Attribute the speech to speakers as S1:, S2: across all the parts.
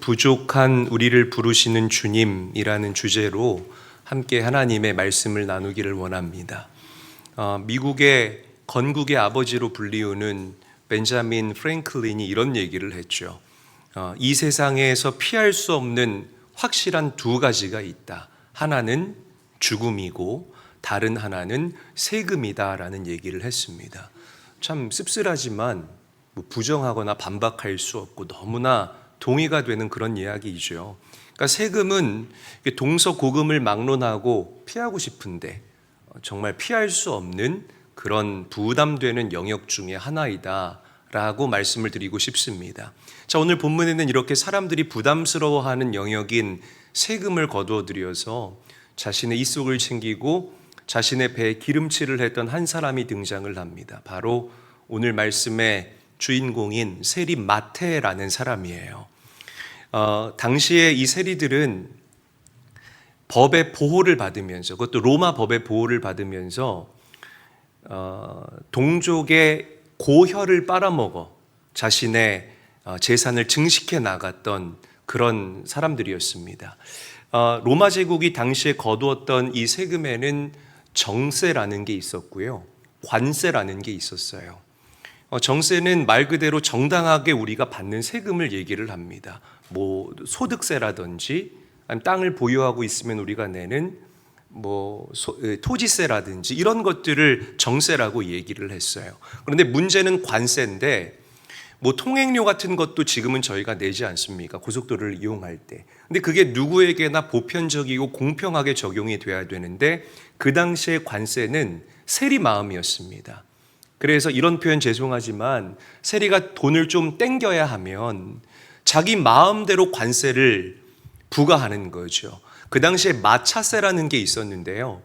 S1: 부족한 우리를 부르시는 주님이라는 주제로 함께 하나님의 말씀을 나누기를 원합니다. 미국의 건국의 아버지로 불리우는 벤자민 프랭클린이 이런 얘기를 했죠. 이 세상에서 피할 수 없는 확실한 두 가지가 있다. 하나는 죽음이고 다른 하나는 세금이다라는 얘기를 했습니다. 참 씁쓸하지만 부정하거나 반박할 수 없고 너무나 동의가 되는 그런 이야기이죠. 그러니까 세금은 동서고금을 막론하고 피하고 싶은데 정말 피할 수 없는 그런 부담되는 영역 중에 하나이다 라고 말씀을 드리고 싶습니다. 자, 오늘 본문에는 이렇게 사람들이 부담스러워하는 영역인 세금을 거두어 들여서 자신의 이속을 챙기고 자신의 배에 기름칠을 했던 한 사람이 등장을 합니다. 바로 오늘 말씀의 주인공인 세리 마태라는 사람이에요. 당시에 이 세리들은 법의 보호를 받으면서, 그것도 로마 법의 보호를 받으면서 동족의 고혈을 빨아먹어 자신의 재산을 증식해 나갔던 그런 사람들이었습니다. 로마 제국이 당시에 거두었던 이 세금에는 정세라는 게 있었고요, 관세라는 게 있었어요. 정세는 말 그대로 정당하게 우리가 받는 세금을 얘기를 합니다. 소득세라든지 아니면 땅을 보유하고 있으면 우리가 내는 토지세라든지 이런 것들을 정세라고 얘기를 했어요. 그런데 문제는 관세인데 통행료 같은 것도 지금은 저희가 내지 않습니까? 고속도로를 이용할 때. 근데 그게 누구에게나 보편적이고 공평하게 적용이 돼야 되는데 그 당시의 관세는 세리 마음이었습니다. 그래서 이런 표현 죄송하지만 세리가 돈을 좀 땡겨야 하면 자기 마음대로 관세를 부과하는 거죠. 그 당시에 마차세라는 게 있었는데요.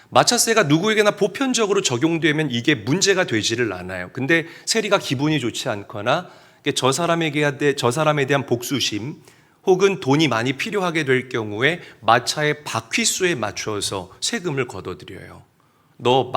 S1: 마차세가 누구에게나 보편적으로 적용되면 이게 문제가 되지를 않아요. 근데 세리가 기분이 좋지 않거나 저 사람에 대한 복수심 혹은 돈이 많이 필요하게 될 경우에 마차의 바퀴수에 맞춰서 세금을 걷어들여요. 너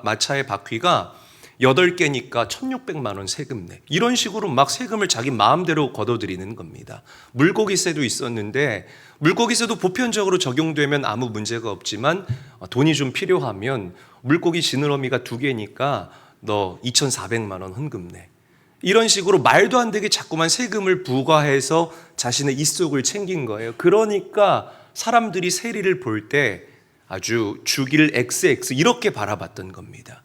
S1: 마차의 바퀴가 8개니까 1,600만 원 세금 내. 이런 식으로 막 세금을 자기 마음대로 걷어들이는 겁니다. 물고기세도 있었는데 물고기세도 보편적으로 적용되면 아무 문제가 없지만 돈이 좀 필요하면 물고기 지느러미가 2개니까 너 2,400만 원 헌금 내. 이런 식으로 말도 안 되게 자꾸만 세금을 부과해서 자신의 이속을 챙긴 거예요. 그러니까 사람들이 세리를 볼 때 아주 죽일 XX 이렇게 바라봤던 겁니다.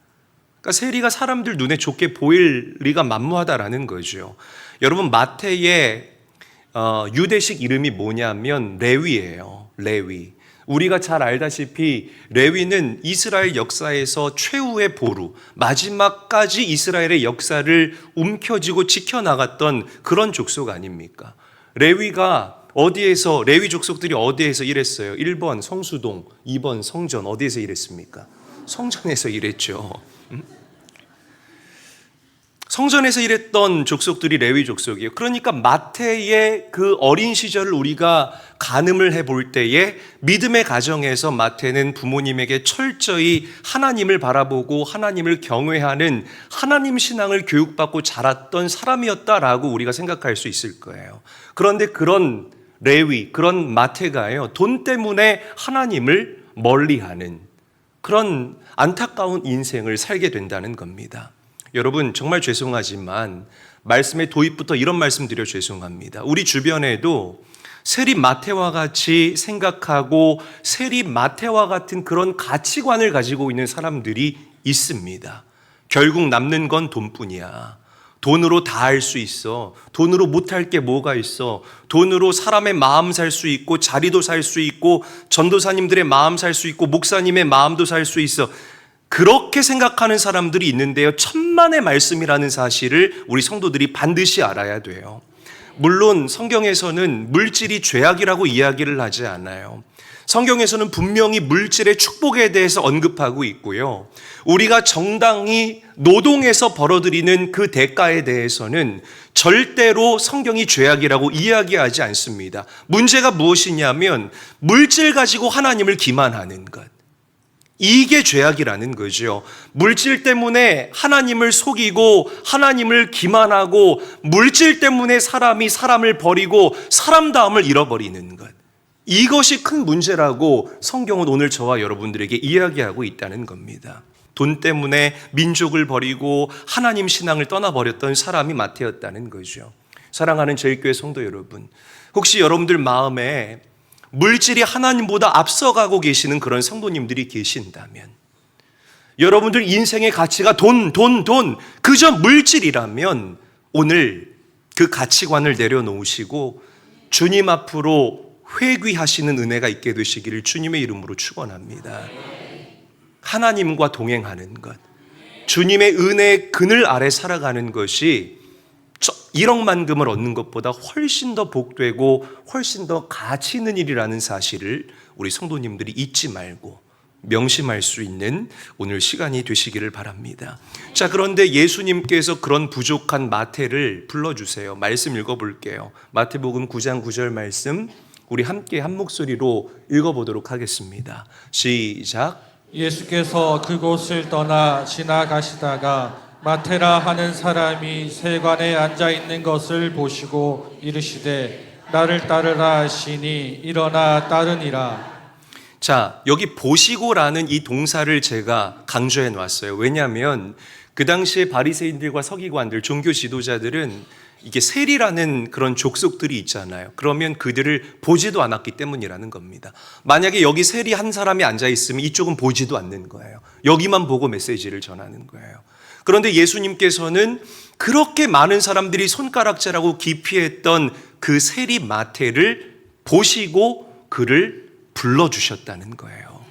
S1: 그러니까 세리가 사람들 눈에 좋게 보일 리가 만무하다라는 거죠. 여러분, 마태의 유대식 이름이 뭐냐면 레위예요. 레위. 우리가 잘 알다시피 레위는 이스라엘 역사에서 최후의 보루, 마지막까지 이스라엘의 역사를 움켜쥐고 지켜나갔던 그런 족속 아닙니까? 레위 족속들이 어디에서 일했어요? 1번 성수동, 2번 성전. 어디에서 일했습니까? 성전에서 일했죠. 성전에서 일했던 족속들이 레위 족속이에요. 그러니까 마태의 그 어린 시절을 우리가 가늠을 해볼 때에 믿음의 가정에서 마태는 부모님에게 철저히 하나님을 바라보고 하나님을 경외하는 하나님 신앙을 교육받고 자랐던 사람이었다라고 우리가 생각할 수 있을 거예요. 그런데 그런 레위, 그런 마태가요, 돈 때문에 하나님을 멀리하는 그런 안타까운 인생을 살게 된다는 겁니다. 여러분, 정말 죄송하지만 말씀의 도입부터 이런 말씀 드려 죄송합니다. 우리 주변에도 세리 마태와 같이 생각하고 세리 마태와 같은 그런 가치관을 가지고 있는 사람들이 있습니다. 결국 남는 건 돈뿐이야. 돈으로 다 할 수 있어. 돈으로 못할 게 뭐가 있어. 돈으로 사람의 마음 살 수 있고 자리도 살 수 있고 전도사님들의 마음 살 수 있고 목사님의 마음도 살 수 있어. 그렇게 생각하는 사람들이 있는데요, 천만의 말씀이라는 사실을 우리 성도들이 반드시 알아야 돼요. 물론 성경에서는 물질이 죄악이라고 이야기를 하지 않아요. 성경에서는 분명히 물질의 축복에 대해서 언급하고 있고요, 우리가 정당히 노동해서 벌어들이는 그 대가에 대해서는 절대로 성경이 죄악이라고 이야기하지 않습니다. 문제가 무엇이냐면 물질 가지고 하나님을 기만하는 것. 이게 죄악이라는 거죠. 물질 때문에 하나님을 속이고 하나님을 기만하고 물질 때문에 사람이 사람을 버리고 사람다움을 잃어버리는 것. 이것이 큰 문제라고 성경은 오늘 저와 여러분들에게 이야기하고 있다는 겁니다. 돈 때문에 민족을 버리고 하나님 신앙을 떠나버렸던 사람이 마태였다는 거죠. 사랑하는 저희 교회 성도 여러분, 혹시 여러분들 마음에 물질이 하나님보다 앞서가고 계시는 그런 성도님들이 계신다면, 여러분들 인생의 가치가 돈, 그저 물질이라면 오늘 그 가치관을 내려놓으시고 주님 앞으로 회귀하시는 은혜가 있게 되시기를 주님의 이름으로 축원합니다. 하나님과 동행하는 것, 주님의 은혜의 그늘 아래 살아가는 것이 1억만금을 얻는 것보다 훨씬 더 복되고 훨씬 더 가치 있는 일이라는 사실을 우리 성도님들이 잊지 말고 명심할 수 있는 오늘 시간이 되시기를 바랍니다. 자, 그런데 예수님께서 그런 부족한 마태를 불러주세요. 말씀 읽어볼게요. 마태복음 9장 9절 말씀 우리 함께 한 목소리로 읽어보도록 하겠습니다. 시작.
S2: 예수께서 그곳을 떠나 지나가시다가 마테라 하는 사람이 세관에 앉아 있는 것을 보시고 이르시되 나를 따르라 하시니 일어나 따르니라.
S1: 자, 여기 보시고라는 이 동사를 제가 강조해 놨어요. 왜냐하면 그 당시에 바리새인들과 서기관들, 종교 지도자들은 이게 세리라는 그런 족속들이 있잖아요. 그러면 그들을 보지도 않았기 때문이라는 겁니다. 만약에 여기 세리 한 사람이 앉아 있으면 이쪽은 보지도 않는 거예요. 여기만 보고 메시지를 전하는 거예요. 그런데 예수님께서는 그렇게 많은 사람들이 손가락질하고 기피했던 그 세리 마태를 보시고 그를 불러주셨다는 거예요.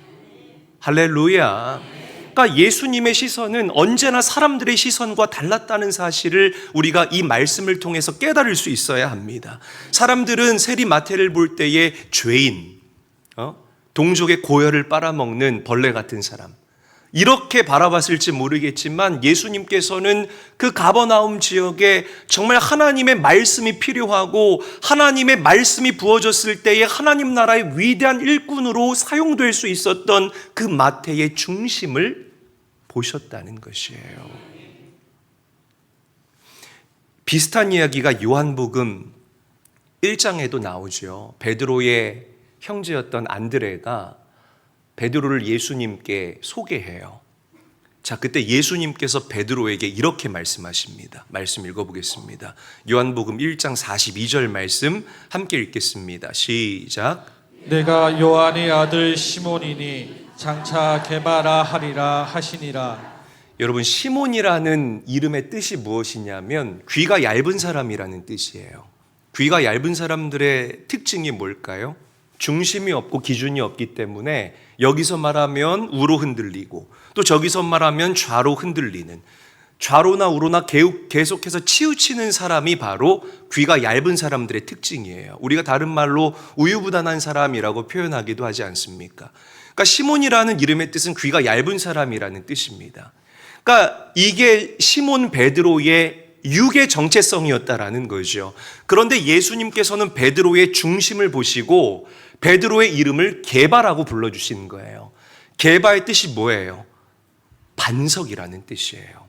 S1: 할렐루야. 그러니까 예수님의 시선은 언제나 사람들의 시선과 달랐다는 사실을 우리가 이 말씀을 통해서 깨달을 수 있어야 합니다. 사람들은 세리 마태를 볼 때에 죄인, 동족의 고열을 빨아먹는 벌레 같은 사람, 이렇게 바라봤을지 모르겠지만 예수님께서는 그 가버나움 지역에 정말 하나님의 말씀이 필요하고 하나님의 말씀이 부어졌을 때에 하나님 나라의 위대한 일꾼으로 사용될 수 있었던 그 마태의 중심을 보셨다는 것이에요. 비슷한 이야기가 요한복음 1장에도 나오죠. 베드로의 형제였던 안드레가 베드로를 예수님께 소개해요. 자, 그때 예수님께서 베드로에게 이렇게 말씀하십니다. 말씀 읽어보겠습니다. 요한복음 1장 42절 말씀 함께 읽겠습니다. 시작.
S2: 내가 요한의 아들 시몬이니 장차 게바라 하리라 하시니라.
S1: 여러분, 시몬이라는 이름의 뜻이 무엇이냐면 귀가 얇은 사람이라는 뜻이에요. 귀가 얇은 사람들의 특징이 뭘까요? 중심이 없고 기준이 없기 때문에 여기서 말하면 우로 흔들리고 또 저기서 말하면 좌로 흔들리는, 좌로나 우로나 계속해서 치우치는 사람이 바로 귀가 얇은 사람들의 특징이에요. 우리가 다른 말로 우유부단한 사람이라고 표현하기도 하지 않습니까? 그러니까 시몬이라는 이름의 뜻은 귀가 얇은 사람이라는 뜻입니다. 그러니까 이게 시몬 베드로의 육의 정체성이었다라는 거죠. 그런데 예수님께서는 베드로의 중심을 보시고 베드로의 이름을 게바라고 불러주시는 거예요. 게바의 뜻이 뭐예요? 반석이라는 뜻이에요.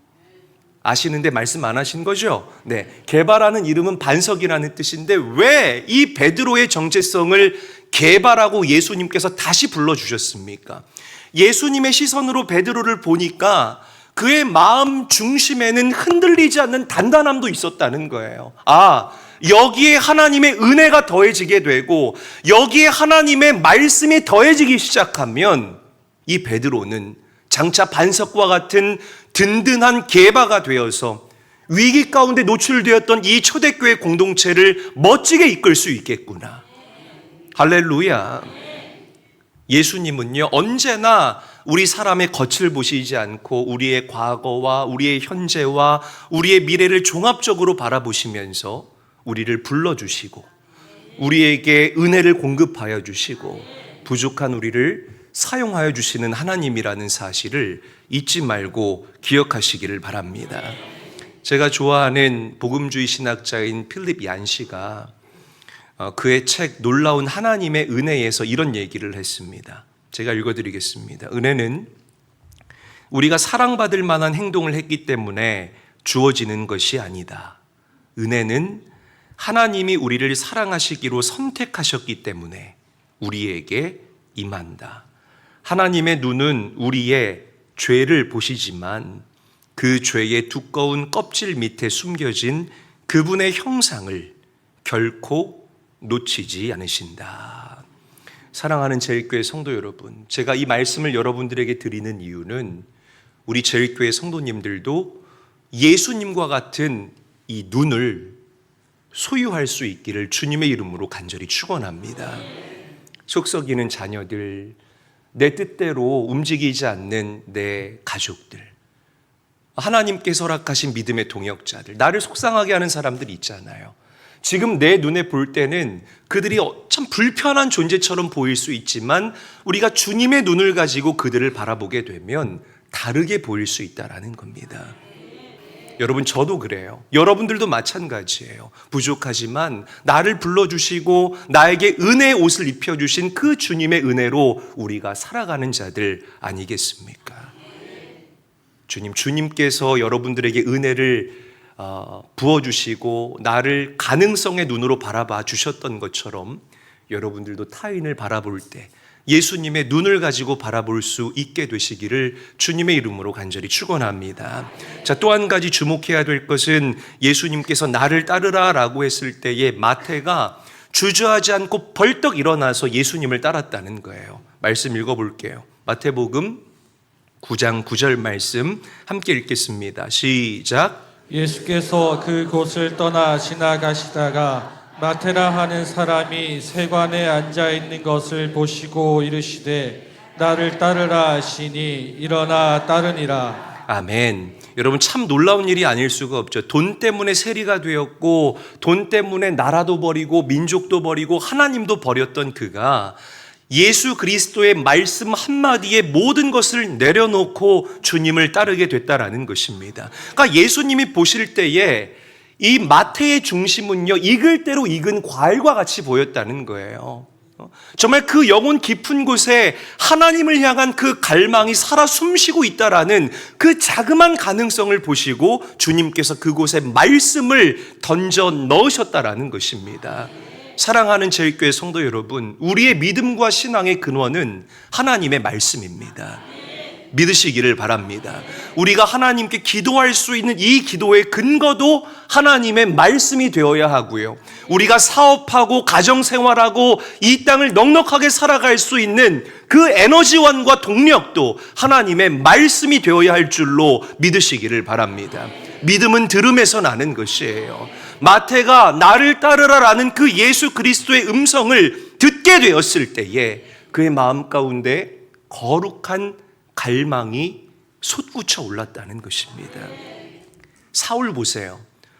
S1: 아시는데 말씀 안 하신 거죠? 네, 게바라는 이름은 반석이라는 뜻인데 왜 이 베드로의 정체성을 게바라고 예수님께서 다시 불러주셨습니까? 예수님의 시선으로 베드로를 보니까 그의 마음 중심에는 흔들리지 않는 단단함도 있었다는 거예요. 아, 여기에 하나님의 은혜가 더해지게 되고 여기에 하나님의 말씀이 더해지기 시작하면 이 베드로는 장차 반석과 같은 든든한 게바가 되어서 위기 가운데 노출되었던 이 초대교회 공동체를 멋지게 이끌 수 있겠구나. 할렐루야. 예수님은요, 언제나 우리 사람의 겉을 보시지 않고 우리의 과거와 우리의 현재와 우리의 미래를 종합적으로 바라보시면서 우리를 불러주시고 우리에게 은혜를 공급하여 주시고 부족한 우리를 사용하여 주시는 하나님이라는 사실을 잊지 말고 기억하시기를 바랍니다. 제가 좋아하는 복음주의 신학자인 필립 얀시가 그의 책 놀라운 하나님의 은혜에서 이런 얘기를 했습니다. 제가 읽어드리겠습니다. 은혜는 우리가 사랑받을 만한 행동을 했기 때문에 주어지는 것이 아니다. 은혜는 하나님이 우리를 사랑하시기로 선택하셨기 때문에 우리에게 임한다. 하나님의 눈은 우리의 죄를 보시지만 그 죄의 두꺼운 껍질 밑에 숨겨진 그분의 형상을 결코 놓치지 않으신다. 사랑하는 제일교회 성도 여러분, 제가 이 말씀을 여러분들에게 드리는 이유는 우리 제일교회 성도님들도 예수님과 같은 이 눈을 소유할 수 있기를 주님의 이름으로 간절히 축원합니다. 속썩이는 자녀들, 내 뜻대로 움직이지 않는 내 가족들, 하나님께서 허락하신 믿음의 동역자들, 나를 속상하게 하는 사람들이 있잖아요. 지금 내 눈에 볼 때는 그들이 참 불편한 존재처럼 보일 수 있지만 우리가 주님의 눈을 가지고 그들을 바라보게 되면 다르게 보일 수 있다는 겁니다. 여러분, 저도 그래요. 여러분들도 마찬가지예요. 부족하지만 나를 불러주시고 나에게 은혜의 옷을 입혀주신 그 주님의 은혜로 우리가 살아가는 자들 아니겠습니까? 주님께서 여러분들에게 은혜를 부어주시고 나를 가능성의 눈으로 바라봐 주셨던 것처럼 여러분들도 타인을 바라볼 때 예수님의 눈을 가지고 바라볼 수 있게 되시기를 주님의 이름으로 간절히 축원합니다. 자, 또 한 가지 주목해야 될 것은 예수님께서 나를 따르라 라고 했을 때에 마태가 주저하지 않고 벌떡 일어나서 예수님을 따랐다는 거예요. 말씀 읽어볼게요. 마태복음 9장 9절 말씀 함께 읽겠습니다. 시작.
S2: 예수께서 그곳을 떠나 지나가시다가 마테라 하는 사람이 세관에 앉아 있는 것을 보시고 이르시되 나를 따르라 하시니 일어나 따르니라.
S1: 아멘. 여러분, 참 놀라운 일이 아닐 수가 없죠. 돈 때문에 세리가 되었고 돈 때문에 나라도 버리고 민족도 버리고 하나님도 버렸던 그가 예수 그리스도의 말씀 한마디에 모든 것을 내려놓고 주님을 따르게 됐다라는 것입니다. 그러니까 예수님이 보실 때에 이 마태의 중심은요, 익을 대로 익은 과일과 같이 보였다는 거예요. 정말 그 영혼 깊은 곳에 하나님을 향한 그 갈망이 살아 숨쉬고 있다라는 그 자그마한 가능성을 보시고 주님께서 그곳에 말씀을 던져 넣으셨다라는 것입니다. 사랑하는 제일교회 성도 여러분, 우리의 믿음과 신앙의 근원은 하나님의 말씀입니다. 믿으시기를 바랍니다. 우리가 하나님께 기도할 수 있는 이 기도의 근거도 하나님의 말씀이 되어야 하고요. 우리가 사업하고 가정생활하고 이 땅을 넉넉하게 살아갈 수 있는 그 에너지원과 동력도 하나님의 말씀이 되어야 할 줄로 믿으시기를 바랍니다. 믿음은 들음에서 나는 것이에요. 마태가 나를 따르라라는 그 예수 그리스도의 음성을 듣게 되었을 때에 그의 마음 가운데 거룩한 갈망이 솟구쳐 올랐다는 것입니다. 사울 보세요.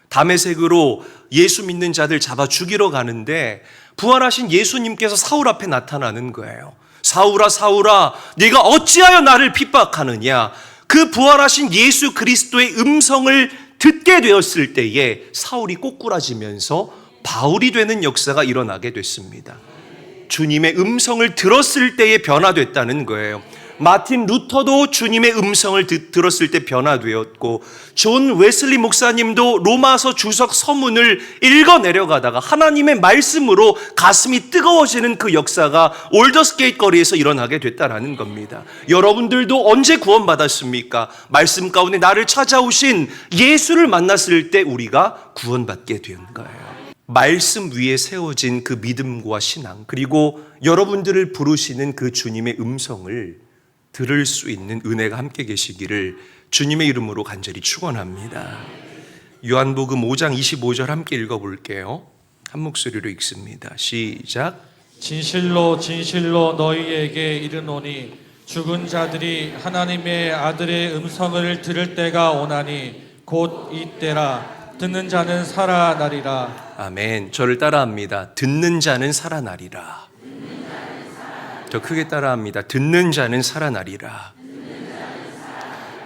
S1: 다메섹으로 예수 믿는 자들 잡아 죽이러 가는데 부활하신 예수님께서 사울 앞에 나타나는 거예요. 사울아 사울아 네가 어찌하여 나를 핍박하느냐. 그 부활하신 예수 그리스도의 음성을 듣게 되었을 때에 사울이 꼬꾸라지면서 바울이 되는 역사가 일어나게 됐습니다. 주님의 음성을 들었을 때에 변화됐다는 거예요. 마틴 루터도 주님의 음성을 들었을 때 변화되었고, 존 웨슬리 목사님도 로마서 주석 서문을 읽어 내려가다가 하나님의 말씀으로 가슴이 뜨거워지는 그 역사가 올더스게이트 거리에서 일어나게 됐다라는 겁니다. 여러분들도 언제 구원받았습니까? 말씀 가운데 나를 찾아오신 예수를 만났을 때 우리가 구원받게 된 거예요. 말씀 위에 세워진 그 믿음과 신앙, 그리고 여러분들을 부르시는 그 주님의 음성을 들을 수 있는 은혜가 함께 계시기를 주님의 이름으로 간절히 축원합니다. 요한복음 5장 25절 함께 읽어볼게요. 한 목소리로 읽습니다. 시작.
S2: 진실로 진실로 너희에게 이르노니 죽은 자들이 하나님의 아들의 음성을 들을 때가 오나니 곧 이때라. 듣는 자는 살아나리라.
S1: 아멘. 저를 따라합니다. 듣는 자는 살아나리라. 더 크게 따라합니다. 듣는 자는 살아나리라.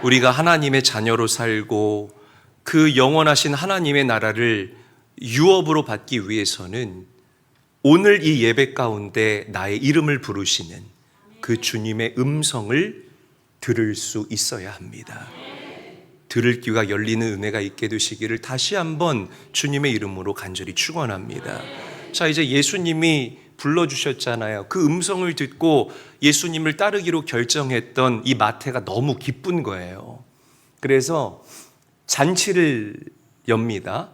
S1: 우리가 하나님의 자녀로 살고 그 영원하신 하나님의 나라를 유업으로 받기 위해서는 오늘 이 예배 가운데 나의 이름을 부르시는 그 주님의 음성을 들을 수 있어야 합니다. 들을 귀가 열리는 은혜가 있게 되시기를 다시 한번 주님의 이름으로 간절히 축원합니다. 자, 이제 예수님이 불러주셨잖아요. 그 음성을 듣고 예수님을 따르기로 결정했던 이 마태가 너무 기쁜 거예요. 그래서 잔치를 엽니다.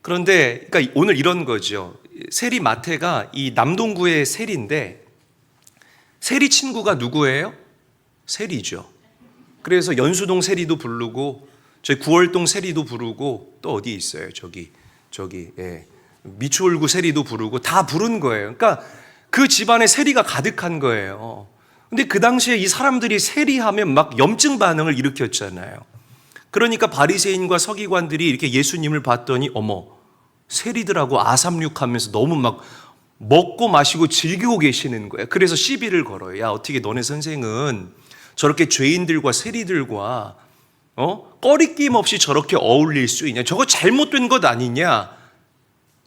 S1: 그런데 그러니까 오늘 이런 거죠. 세리 마태가 이 남동구의 세리인데, 세리 친구가 누구예요? 세리죠. 그래서 연수동 세리도 부르고 저희 구월동 세리도 부르고 또 어디 있어요? 저기 미추홀구 세리도 부르고 다 부른 거예요. 그러니까 그 집안에 세리가 가득한 거예요. 근데 그 당시에 이 사람들이 세리하면 막 염증 반응을 일으켰잖아요. 그러니까 바리새인과 서기관들이 이렇게 예수님을 봤더니 어머, 세리들하고 아삼육하면서 너무 막 먹고 마시고 즐기고 계시는 거예요. 그래서 시비를 걸어요. 야, 어떻게 너네 선생은 저렇게 죄인들과 세리들과 꺼리낌 없이 저렇게 어울릴 수 있냐? 저거 잘못된 것 아니냐?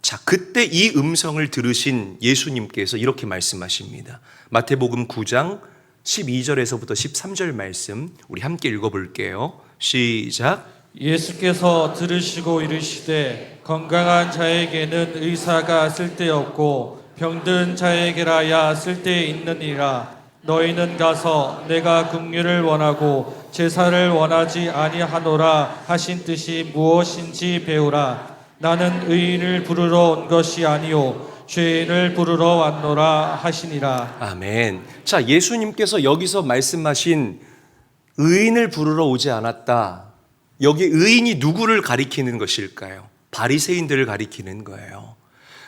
S1: 자, 그때 이 음성을 들으신 예수님께서 이렇게 말씀하십니다. 마태복음 9장 12절에서부터 13절 말씀 우리 함께 읽어볼게요. 시작.
S2: 예수께서 들으시고 이르시되 건강한 자에게는 의사가 쓸데없고 병든 자에게라야 쓸데있느니라. 너희는 가서 내가 긍휼을 원하고 제사를 원하지 아니하노라 하신 뜻이 무엇인지 배우라. 나는 의인을 부르러 온 것이 아니요 죄인을 부르러 왔노라 하시니라.
S1: 아멘. 자, 예수님께서 여기서 말씀하신 의인을 부르러 오지 않았다. 여기 의인이 누구를 가리키는 것일까요? 바리새인들을 가리키는 거예요.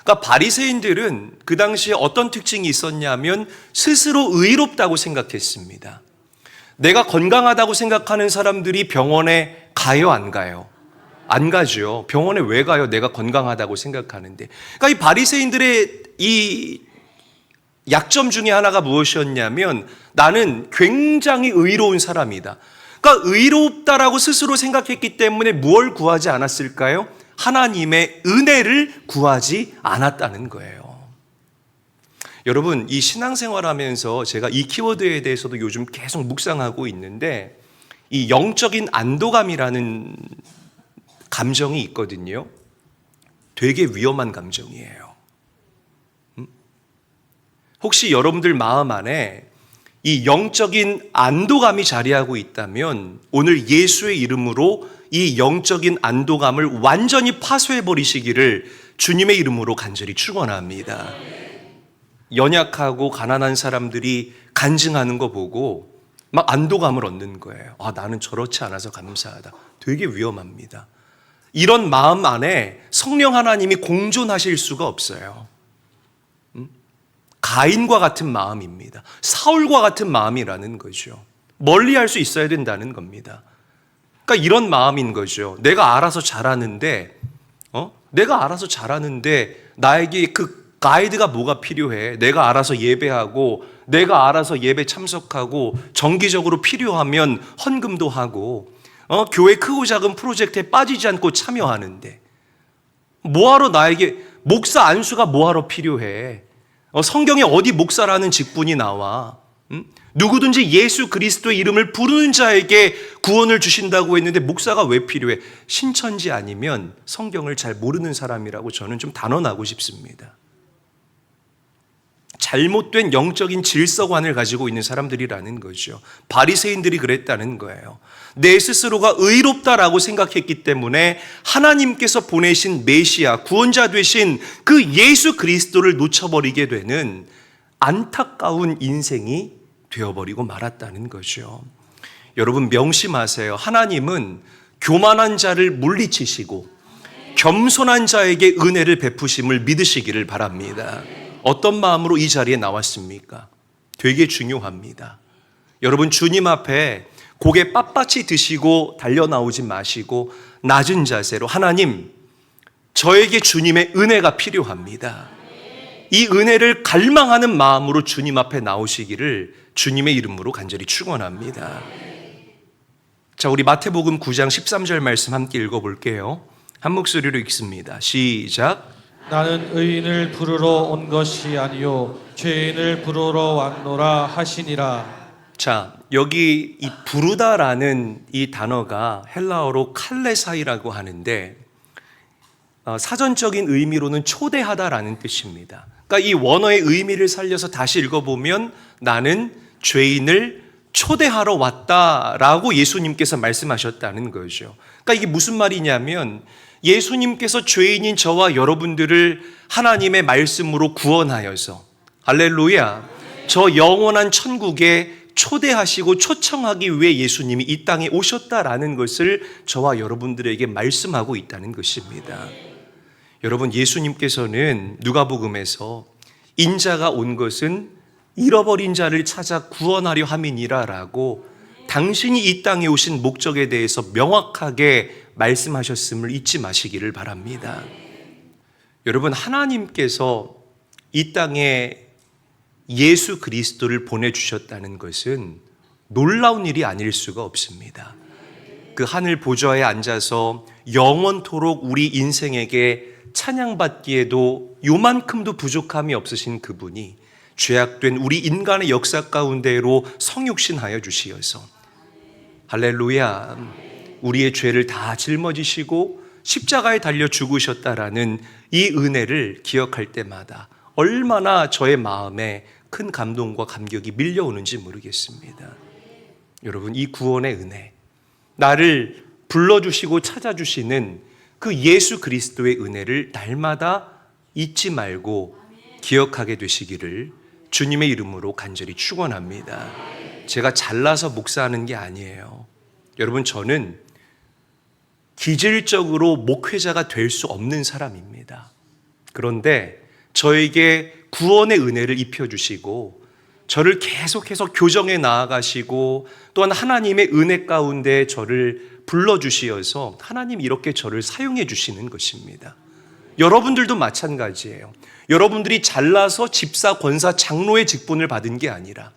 S1: 그러니까 바리새인들은 그 당시에 어떤 특징이 있었냐면 스스로 의롭다고 생각했습니다. 내가 건강하다고 생각하는 사람들이 병원에 가요, 안 가요? 안 가죠. 병원에 왜 가요? 내가 건강하다고 생각하는데. 그러니까 이 바리새인들의 이 약점 중에 하나가 무엇이었냐면 나는 굉장히 의로운 사람이다. 그러니까 의롭다라고 스스로 생각했기 때문에 무엇을 구하지 않았을까요? 하나님의 은혜를 구하지 않았다는 거예요. 여러분, 이 신앙생활하면서 제가 이 키워드에 대해서도 요즘 계속 묵상하고 있는데 이 영적인 안도감이라는 감정이 있거든요. 되게 위험한 감정이에요. 혹시 여러분들 마음 안에 이 영적인 안도감이 자리하고 있다면 오늘 예수의 이름으로 이 영적인 안도감을 완전히 파쇄해 버리시기를 주님의 이름으로 간절히 축원합니다. 연약하고 가난한 사람들이 간증하는 거 보고 막 안도감을 얻는 거예요. 아, 나는 저렇지 않아서 감사하다. 되게 위험합니다. 이런 마음 안에 성령 하나님이 공존하실 수가 없어요. 가인과 같은 마음입니다. 사울과 같은 마음이라는 거죠. 멀리할 수 있어야 된다는 겁니다. 그러니까 이런 마음인 거죠. 내가 알아서 잘하는데 나에게 그 가이드가 뭐가 필요해? 내가 알아서 예배하고 내가 알아서 예배 참석하고 정기적으로 필요하면 헌금도 하고 교회 크고 작은 프로젝트에 빠지지 않고 참여하는데 뭐하러 나에게 목사 안수가 뭐하러 필요해? 성경에 어디 목사라는 직분이 나와? 누구든지 예수 그리스도의 이름을 부르는 자에게 구원을 주신다고 했는데 목사가 왜 필요해? 신천지 아니면 성경을 잘 모르는 사람이라고 저는 좀 단언하고 싶습니다. 잘못된 영적인 질서관을 가지고 있는 사람들이라는 거죠. 바리새인들이 그랬다는 거예요. 내 스스로가 의롭다라고 생각했기 때문에 하나님께서 보내신 메시아, 구원자 되신 그 예수 그리스도를 놓쳐버리게 되는 안타까운 인생이 되어버리고 말았다는 거죠. 여러분 명심하세요. 하나님은 교만한 자를 물리치시고 겸손한 자에게 은혜를 베푸심을 믿으시기를 바랍니다. 어떤 마음으로 이 자리에 나왔습니까? 되게 중요합니다. 여러분 주님 앞에 고개 빳빳이 드시고 달려나오지 마시고 낮은 자세로 하나님, 저에게 주님의 은혜가 필요합니다. 이 은혜를 갈망하는 마음으로 주님 앞에 나오시기를 주님의 이름으로 간절히 축원합니다. 자, 우리 마태복음 9장 13절 말씀 함께 읽어볼게요. 한 목소리로 읽습니다. 시작.
S2: 나는 의인을 부르러 온 것이 아니요 죄인을 부르러 왔노라 하시니라.
S1: 자, 여기 이 부르다라는 이 단어가 헬라어로 칼레사이라고 하는데 사전적인 의미로는 초대하다라는 뜻입니다. 그러니까 이 원어의 의미를 살려서 다시 읽어보면 나는 죄인을 초대하러 왔다라고 예수님께서 말씀하셨다는 거죠. 그러니까 이게 무슨 말이냐면 예수님께서 죄인인 저와 여러분들을 하나님의 말씀으로 구원하여서 할렐루야, 저 영원한 천국에 초대하시고 초청하기 위해 예수님이 이 땅에 오셨다라는 것을 저와 여러분들에게 말씀하고 있다는 것입니다. 여러분, 예수님께서는 누가복음에서 인자가 온 것은 잃어버린 자를 찾아 구원하려 함이니라라고 당신이 이 땅에 오신 목적에 대해서 명확하게 말씀하셨음을 잊지 마시기를 바랍니다. 여러분, 하나님께서 이 땅에 예수 그리스도를 보내주셨다는 것은 놀라운 일이 아닐 수가 없습니다. 그 하늘 보좌에 앉아서 영원토록 우리 인생에게 찬양받기에도 요만큼도 부족함이 없으신 그분이 죄악된 우리 인간의 역사 가운데로 성육신하여 주시어서 할렐루야, 우리의 죄를 다 짊어지시고 십자가에 달려 죽으셨다라는 이 은혜를 기억할 때마다 얼마나 저의 마음에 큰 감동과 감격이 밀려오는지 모르겠습니다. 여러분, 이 구원의 은혜, 나를 불러주시고 찾아주시는 그 예수 그리스도의 은혜를 날마다 잊지 말고 기억하게 되시기를 주님의 이름으로 간절히 축원합니다. 제가 잘나서 목사하는 게 아니에요. 여러분, 저는 기질적으로 목회자가 될 수 없는 사람입니다. 그런데 저에게 구원의 은혜를 입혀주시고 저를 계속해서 교정해 나아가시고 또한 하나님의 은혜 가운데 저를 불러주시어서 하나님이 이렇게 저를 사용해 주시는 것입니다. 여러분들도 마찬가지예요. 여러분들이 잘나서 집사, 권사, 장로의 직분을 받은 게 아니라,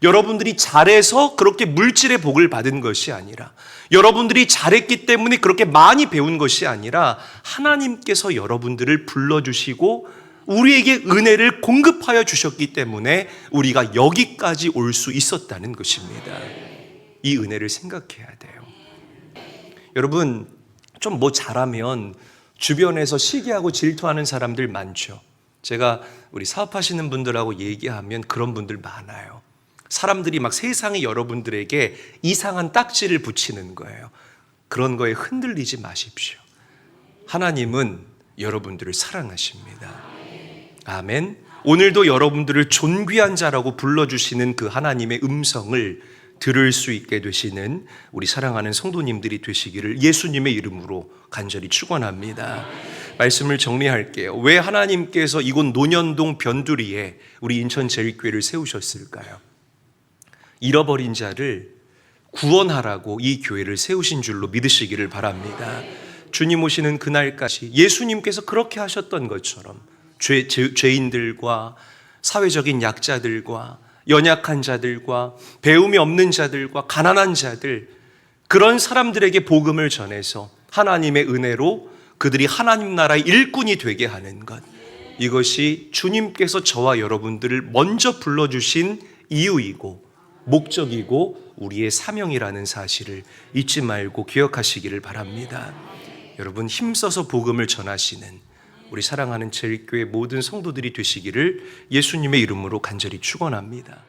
S1: 여러분들이 잘해서 그렇게 물질의 복을 받은 것이 아니라, 여러분들이 잘했기 때문에 그렇게 많이 배운 것이 아니라 하나님께서 여러분들을 불러주시고 우리에게 은혜를 공급하여 주셨기 때문에 우리가 여기까지 올 수 있었다는 것입니다. 이 은혜를 생각해야 돼요. 여러분, 좀 뭐 잘하면 주변에서 시기하고 질투하는 사람들 많죠. 제가 우리 사업하시는 분들하고 얘기하면 그런 분들 많아요. 사람들이 막 세상에 여러분들에게 이상한 딱지를 붙이는 거예요. 그런 거에 흔들리지 마십시오. 하나님은 여러분들을 사랑하십니다. 아멘. 오늘도 여러분들을 존귀한 자라고 불러주시는 그 하나님의 음성을 들을 수 있게 되시는 우리 사랑하는 성도님들이 되시기를 예수님의 이름으로 간절히 축원합니다. 말씀을 정리할게요. 왜 하나님께서 이곳 논현동 변두리에 우리 인천제일교회를 세우셨을까요? 잃어버린 자를 구원하라고 이 교회를 세우신 줄로 믿으시기를 바랍니다. 주님 오시는 그날까지 예수님께서 그렇게 하셨던 것처럼 죄인들과 사회적인 약자들과 연약한 자들과 배움이 없는 자들과 가난한 자들, 그런 사람들에게 복음을 전해서 하나님의 은혜로 그들이 하나님 나라의 일꾼이 되게 하는 것, 이것이 주님께서 저와 여러분들을 먼저 불러주신 이유이고 목적이고 우리의 사명이라는 사실을 잊지 말고 기억하시기를 바랍니다. 여러분, 힘써서 복음을 전하시는 우리 사랑하는 제일교회 모든 성도들이 되시기를 예수님의 이름으로 간절히 축원합니다.